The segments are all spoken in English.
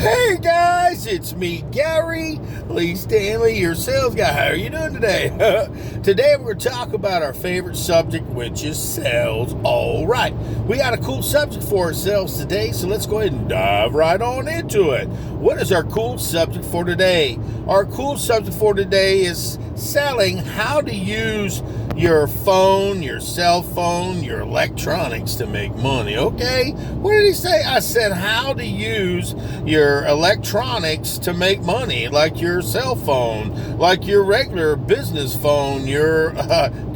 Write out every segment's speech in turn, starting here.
Hey guys, it's me, Gary Lee Stanley, your sales guy. How are you doing today? Today we're going to talk about our favorite subject, which is sales. All right, we got a cool subject for ourselves today, so let's go ahead and dive right on into it. What is our cool subject for today? Our cool subject for today is selling how to use your phone, your cell phone, your electronics to make money. Okay, what did he say? I said how to use your electronics to make money, like your cell phone, like your regular business phone, your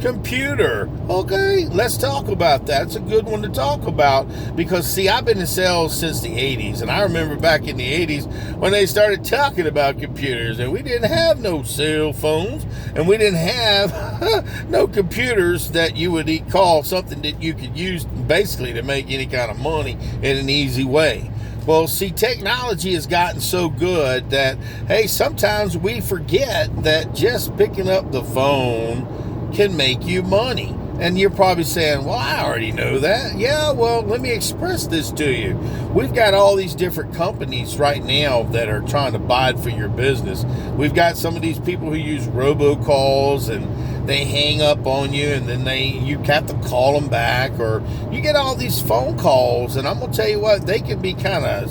computer. Okay, let's talk about that. It's a good one to talk about because, see, I've been in sales since the 80s, and I remember back in the 80s when they started talking about computers, and we didn't have no cell phones, and we didn't have no computers that you would call something that you could use basically to make any kind of money in an easy way. Well, see, technology has gotten so good that, hey, sometimes we forget that just picking up the phone can make you money. And you're probably saying, well, I already know that. Yeah, well, let me express this to you. We've got all these different companies right now that are trying to bide for your business. We've got some of these people who use robocalls and they hang up on you, and then you have to call them back, or you get all these phone calls, and I'm going to tell you what, they can be kind of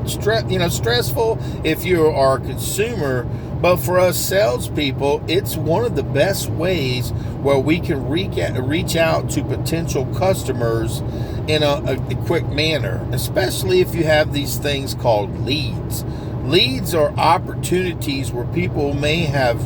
stressful if you are a consumer. But for us salespeople, it's one of the best ways where we can reach out to potential customers in a quick manner, especially if you have these things called leads. Leads are opportunities where people may have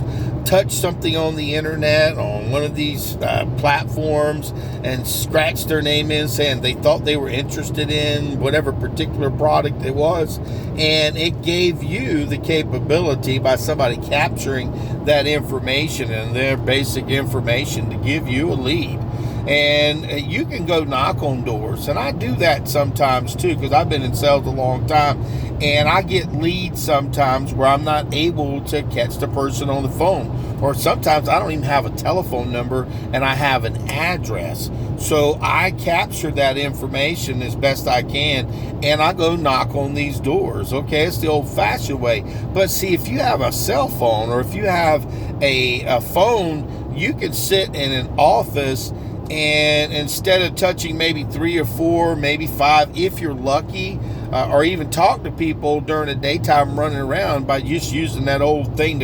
touched something on the internet, on one of these platforms, and scratched their name in saying they thought they were interested in whatever particular product it was, and it gave you the capability by somebody capturing that information and their basic information to give you a lead. And you can go knock on doors, and I do that sometimes too, because I've been in sales a long time, and I get leads sometimes where I'm not able to catch the person on the phone, or sometimes I don't even have a telephone number and I have an address. So I capture that information as best I can, and I go knock on these doors. Okay, it's the old-fashioned way. But see, if you have a cell phone, or if you have a phone, you can sit in an office, and instead of touching maybe 3 or 4, maybe 5, if you're lucky, or even talk to people during the daytime running around by just using that old thing,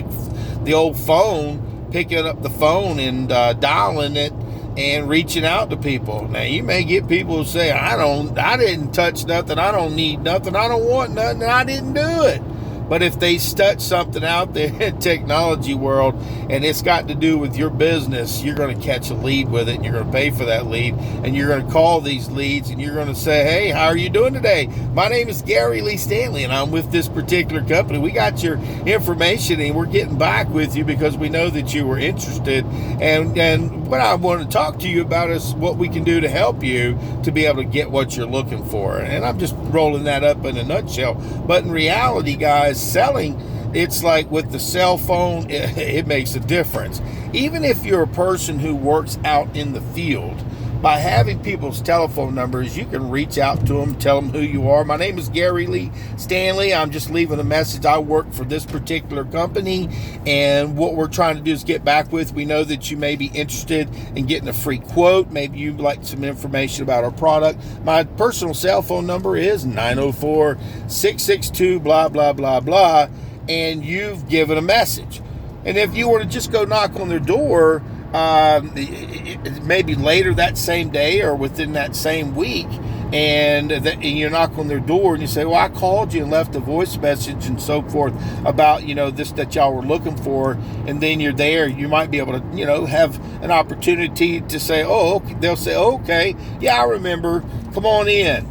the old phone, picking up the phone and dialing it and reaching out to people. Now, you may get people who say, I didn't touch nothing, I don't need nothing, I don't want nothing, and I didn't do it. But if they touch something out there in technology world and it's got to do with your business, you're going to catch a lead with it, and you're going to pay for that lead, and you're going to call these leads, and you're going to say, hey, how are you doing today? My name is Gary Lee Stanley, and I'm with this particular company. We got your information, and we're getting back with you because we know that you were interested. And what I want to talk to you about is what we can do to help you to be able to get what you're looking for. And I'm just rolling that up in a nutshell. But in reality, guys, selling, it's like with the cell phone, it makes a difference. Even if you're a person who works out in the field, by having people's telephone numbers, you can reach out to them, tell them who you are. My name is Gary Lee Stanley. I'm just leaving a message. I work for this particular company, and what we're trying to do is get back with. We know that you may be interested in getting a free quote. Maybe you'd like some information about our product. My personal cell phone number is 904-662 blah, blah, blah, blah, and you've given a message. And if you were to just go knock on their door, maybe later that same day or within that same week, and you knock on their door and you say, well, I called you and left a voice message and so forth about, this that y'all were looking for, and then you're there, you might be able to, have an opportunity to say, oh, okay. They'll say, okay, yeah, I remember, come on in.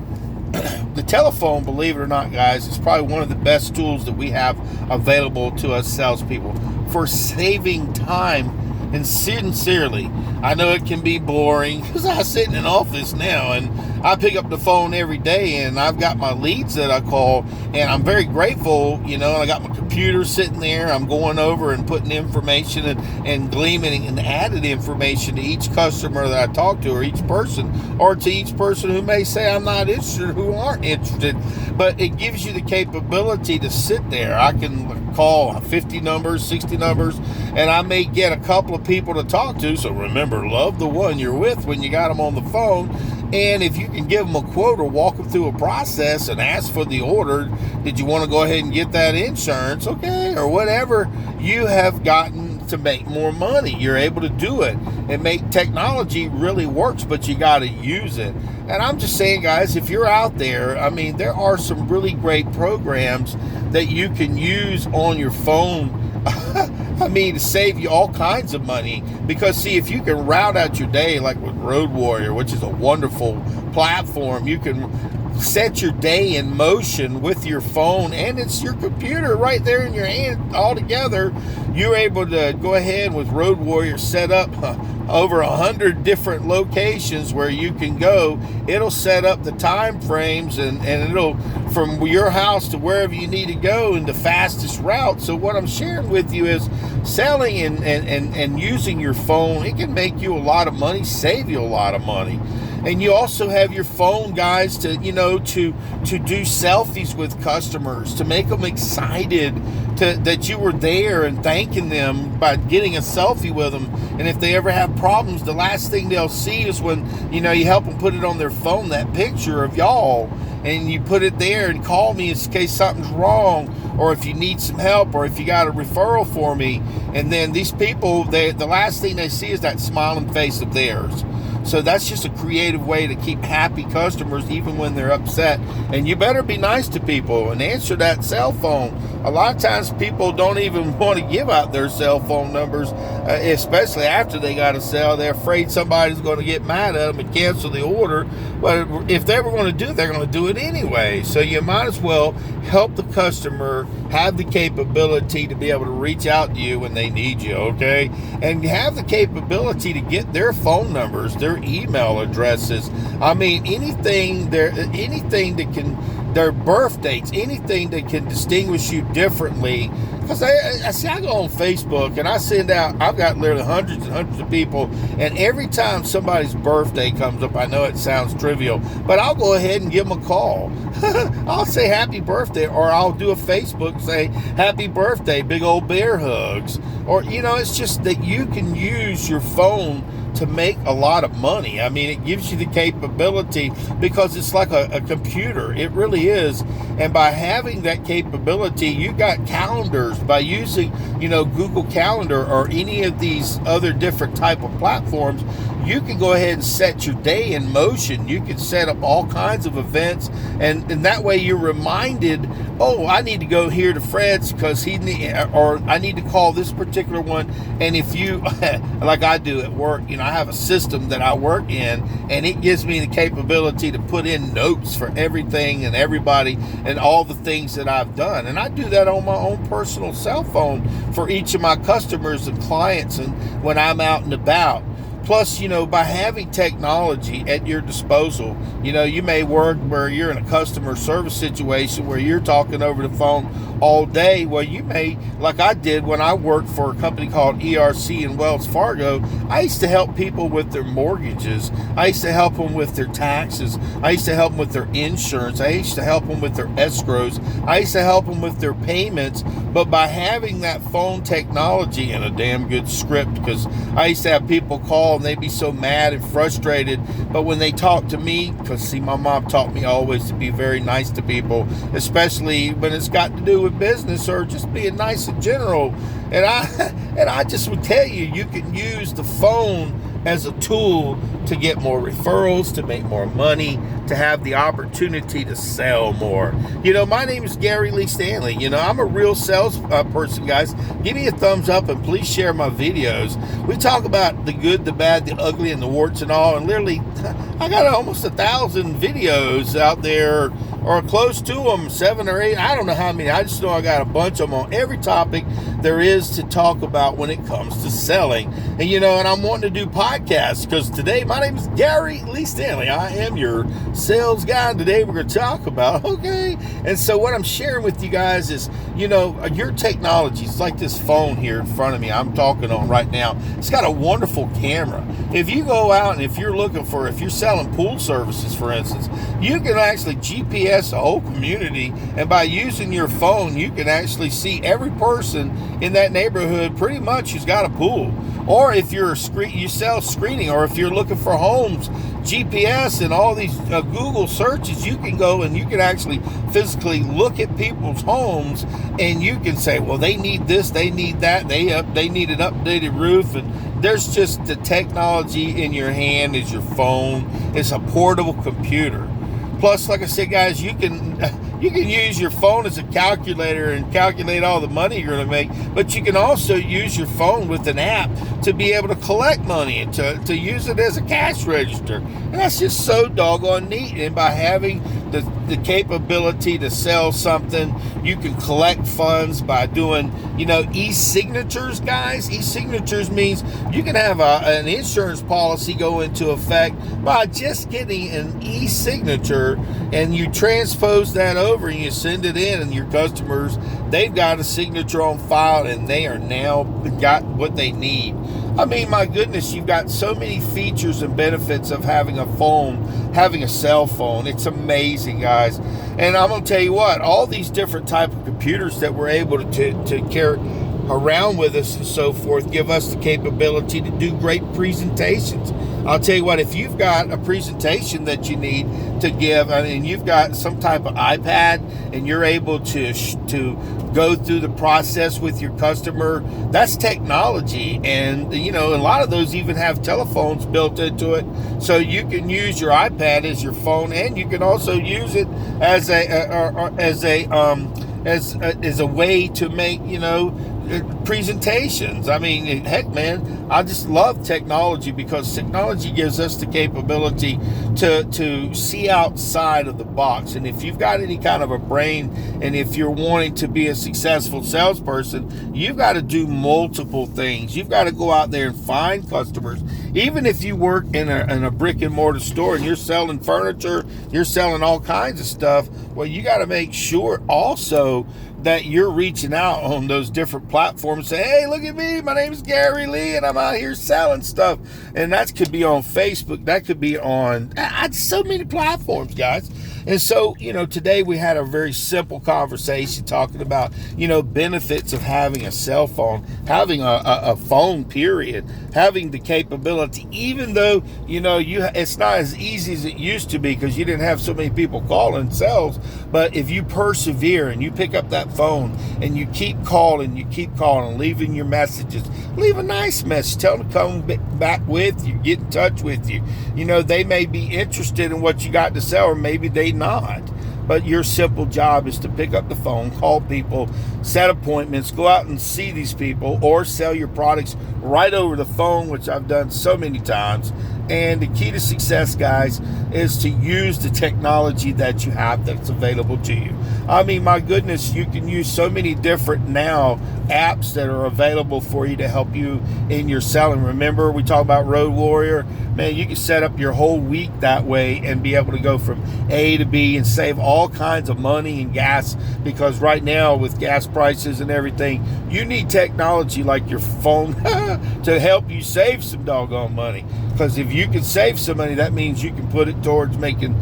The telephone, believe it or not, guys, is probably one of the best tools that we have available to us salespeople for saving time And sincerely, I know it can be boring because I sit in an office now and I pick up the phone every day and I've got my leads that I call, and I'm very grateful, I got my computer sitting there. I'm going over and putting information and gleaming and added information to each customer that I talk to, or each person, or to each person who may say I'm not interested, who aren't interested. But it gives you the capability to sit there. I can call 50 numbers, 60 numbers, and I may get a couple of people to talk to. So remember, love the one you're with when you got them on the phone. And if you can give them a quote or walk them through a process and ask for the order, did you want to go ahead and get that insurance? Okay, or whatever you have gotten to make more money. You're able to do it. And make technology really works, but you got to use it. And I'm just saying, guys, if you're out there, there are some really great programs that you can use on your phone to save you all kinds of money. Because, see, if you can route out your day like with Road Warrior, which is a wonderful platform, you can set your day in motion with your phone, and it's your computer right there in your hand all together. You're able to go ahead with Road Warrior, set up over 100 different locations where you can go. It'll set up the time frames and it'll, from your house to wherever you need to go, in the fastest route. So what I'm sharing with you is selling and using your phone. It can make you a lot of money, save you a lot of money. And you also have your phone, guys, to do selfies with customers, to make them excited that you were there, and thanking them by getting a selfie with them. And if they ever have problems, the last thing they'll see is when, you help them put it on their phone, that picture of y'all, and you put it there and call me in case something's wrong, or if you need some help, or if you got a referral for me. And then these people, the last thing they see is that smiling face of theirs. So that's just a creative way to keep happy customers even when they're upset. And you better be nice to people and answer that cell phone. A lot of times people don't even want to give out their cell phone numbers, especially after they got a sale. They're afraid somebody's going to get mad at them and cancel the order. But if they were going to do it, they're going to do it anyway. So you might as well help the customer have the capability to be able to reach out to you when they need you, okay? And have the capability to get their phone numbers, their email addresses. Anything that can, their birth dates, anything that can distinguish you differently. Because I go on Facebook and I send out, I've got literally hundreds and hundreds of people, and every time somebody's birthday comes up, I know it sounds trivial, but I'll go ahead and give them a call. I'll say happy birthday, or I'll do a Facebook, say happy birthday, big old bear hugs. Or, it's just that you can use your phone to make a lot of money. It gives you the capability, because it's like a computer. It really is. And by having that capability, you got calendars. By using, Google Calendar or any of these other different type of platforms, you can go ahead and set your day in motion. You can set up all kinds of events, and that way you're reminded, oh, I need to go here to Fred's because or I need to call this particular one. And if you, like I do at work, I have a system that I work in, and it gives me the capability to put in notes for everything and everybody and all the things that I've done. And I do that on my own personal cell phone for each of my customers and clients, and when I'm out and about. Plus, by having technology at your disposal, you may work where you're in a customer service situation where you're talking over the phone all day. Well, you may, like I did when I worked for a company called ERC in Wells Fargo. I used to help people with their mortgages. I used to help them with their taxes. I used to help them with their insurance. I used to help them with their escrows. I used to help them with their payments. But by having that phone technology and a damn good script, because I used to have people call and they'd be so mad and frustrated, but when they talk to me, because see, my mom taught me always to be very nice to people, especially when it's got to do with business or just being nice in general. And I just would tell you, you can use the phone as a tool to get more referrals, to make more money, to have the opportunity to sell more. My name is Gary Lee Stanley. I'm a real sales person, guys. Give me a thumbs up and please share my videos. We talk about the good, the bad, the ugly, and the warts and all. And literally, I got almost 1,000 videos out there, or close to them, 7 or 8. I don't know how many. I just know I got a bunch of them on every topic there is to talk about when it comes to selling. And, and I'm wanting to do podcasts because today my name is Gary Lee Stanley. I am your sales guy. And today we're going to talk about, And so what I'm sharing with you guys is, your technology. It's like this phone here in front of me I'm talking on right now. It's got a wonderful camera. If you go out and if you're selling pool services, for instance, you can actually GPS the whole community, and by using your phone, you can actually see every person in that neighborhood pretty much who's got a pool. Or if you sell screening, or if you're looking for homes, GPS and all these Google searches, you can go and you can actually physically look at people's homes, and you can say, well, they need this, they need that, they need an updated roof. And there's just the technology in your hand is your phone. It's a portable computer. Plus, like I said, guys, you can use your phone as a calculator and calculate all the money you're going to make, but you can also use your phone with an app to be able to collect money and to use it as a cash register. And that's just so doggone neat. And by having the capability to sell something, you can collect funds by doing, e-signatures, guys. E-signatures means you can have an insurance policy go into effect by just getting an e-signature, and you transpose that over and you send it in, and your customers, they've got a signature on file, and they are now got what they need. I mean, my goodness, you've got so many features and benefits of having a phone, having a cell phone. It's amazing, guys. And I'm going to tell you what, all these different type of computers that we're able to carry around with us and so forth give us the capability to do great presentations. I'll tell you what, if you've got a presentation that you need to give, and you've got some type of iPad and you're able to go through the process with your customer, that's technology. And, a lot of those even have telephones built into it. So you can use your iPad as your phone, and you can also use it as a way to make, presentations. I mean, heck, man, I just love technology because technology gives us the capability to see outside of the box. And if you've got any kind of a brain, and if you're wanting to be a successful salesperson, you've got to do multiple things. You've got to go out there and find customers. Even if you work in a brick and mortar store and you're selling furniture, you're selling all kinds of stuff, well, you got to make sure also that you're reaching out on those different platforms. Say, hey, look at me. My name is Gary Lee, and I'm out here selling stuff. And that could be on Facebook. That could be on so many platforms, guys. And so, today we had a very simple conversation talking about, benefits of having a cell phone, having a phone, period, having the capability, even though, it's not as easy as it used to be because you didn't have so many people calling sales. But if you persevere and you pick up that phone and you keep calling, leaving your messages, leave a nice message, tell them to come back with you, get in touch with you. They may be interested in what you got to sell, or maybe they not. But your simple job is to pick up the phone, call people, set appointments, go out and see these people, or sell your products right over the phone, which I've done so many times. And the key to success, guys, is to use the technology that you have that's available to you. I mean, my goodness, you can use so many different now apps that are available for you to help you in your selling. Remember, we talked about Road Warrior. Man, you can set up your whole week that way and be able to go from A to B and save all kinds of money and gas, because right now with gas prices and everything, you need technology like your phone to help you save some doggone money. Because if you can save some money, that means you can put it towards making,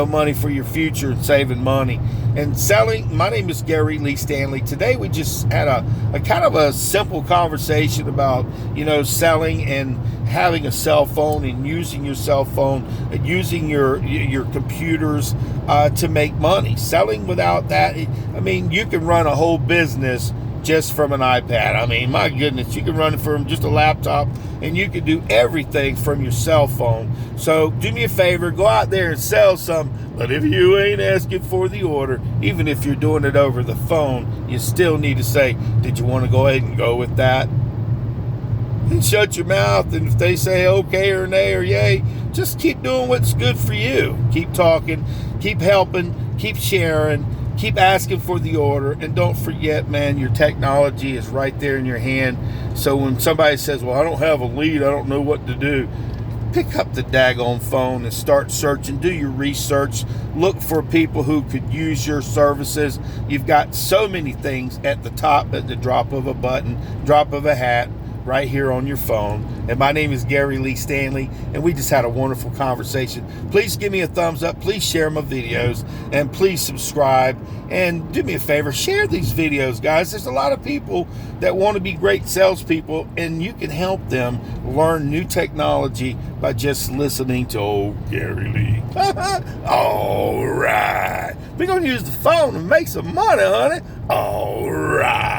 money for your future and saving money. And selling, my name is Gary Lee Stanley. Today we just had a kind of a simple conversation about, selling and having a cell phone and using your cell phone and using your computers to make money. Selling without that, you can run a whole business just from an iPad. I mean, my goodness, you can run it from just a laptop, and you can do everything from your cell phone. So do me a favor, go out there and sell some. But if you ain't asking for the order, even if you're doing it over the phone, you still need to say, did you want to go ahead and go with that? And shut your mouth. And if they say okay or nay or yay, just keep doing what's good for you. Keep talking, keep helping, keep sharing. Keep asking for the order, and don't forget, man, your technology is right there in your hand. So when somebody says, well, I don't have a lead, I don't know what to do, pick up the daggone phone and start searching. Do your research. Look for people who could use your services. You've got so many things at the top at the drop of a button, drop of a hat, right here on your phone. And my name is Gary Lee Stanley, and we just had a wonderful conversation. Please give me a thumbs up, please share my videos, and please subscribe, and do me a favor, share these videos, guys. There's a lot of people that want to be great salespeople, and you can help them learn new technology by just listening to old Gary Lee. All right, we're gonna use the phone and make some money, honey. All right.